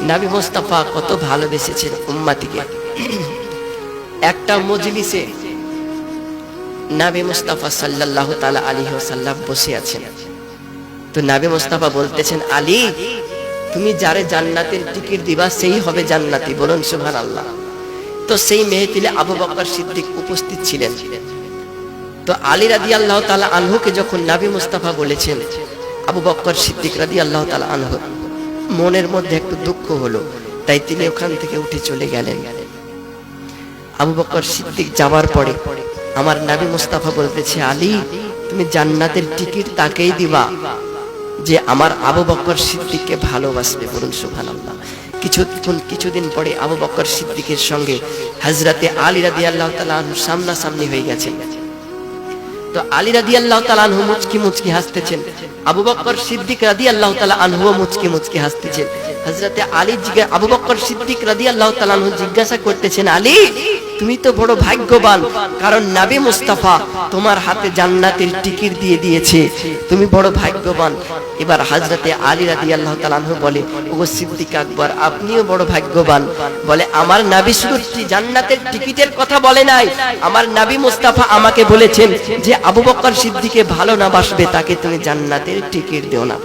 নবী মুস্তাফা কত ভালোবেসেছেন উম্মতিকে। একটা মজলিসে নবী মুস্তাফা সাল্লাল্লাহু তাআলা আলাইহি ওয়াসাল্লাম বসে আছেন। তো নবী মুস্তাফা বলতেছেন, আলী তুমি যারে জান্নাতের টিকিট দিবা সেই হবে জান্নাতি, বলুন সুবহানাল্লাহ। তো সেই মেহফিলে আবু বকর সিদ্দিক উপস্থিত ছিলেন। তো আলী রাদিয়াল্লাহু তাআলা আনহুকে যখন নবী মুস্তাফা বলেছেন, আবু বকর সিদ্দিক রাদিয়াল্লাহু তাআলা আনহু মনের মধ্যে একটু দুঃখ হলো, তাই তিনি ওখান থেকে উঠে চলে গেলেন। আবু বকর সিদ্দিক যাওয়ার পরে আমার নবী মুস্তাফা বলতেছে, আলী তুমি জান্নাতের টিকিট তাকেই দিবা যে আমার আবু বকর সিদ্দিককে ভালোবাসবে, বলুন সুবহানাল্লাহ। কিছুদিন পরে আবু বকর সিদ্দিকের সঙ্গে হযরতে আলী রাদিয়াল্লাহু তাআলা আনহু সামনাসামনি হয়ে গেছেন। তো আলী রাদিয়াল্লাহু তাআলা আনহু মুচকি মুচকি হাসতেছেন, আবু বকর সিদ্দিক রাদিয়াল্লাহু তাআলা আনহু মুচকি মুচকি হাসতেছেন। হযরতে আলী আবু বকর সিদ্দিক রাদিয়াল্লাহু তাআলা আনহু জিজ্ঞাসা করতেছেন, আলী তুমি তো বড় ভাগ্যবান, কারণ নবী মুস্তাফা তোমার হাতে জান্নাতের টিকিট দিয়ে দিয়েছে, তুমি বড় ভাগ্যবান। এবার হযরতে আলী রাদিয়াল্লাহু তাআলা আনহু বলে, ওগো সিদ্দিক আকবর আপনিও বড় ভাগ্যবান। বলে, আমার নবী শুধু জান্নাতের টিকিটের কথা বলে নাই, আমার নবী মুস্তাফা আমাকে বলেছেন যে আবু বকর সিদ্দিককে ভালো না বাসবে তাকে তুমি জান্নাতের টিকিট দিও না।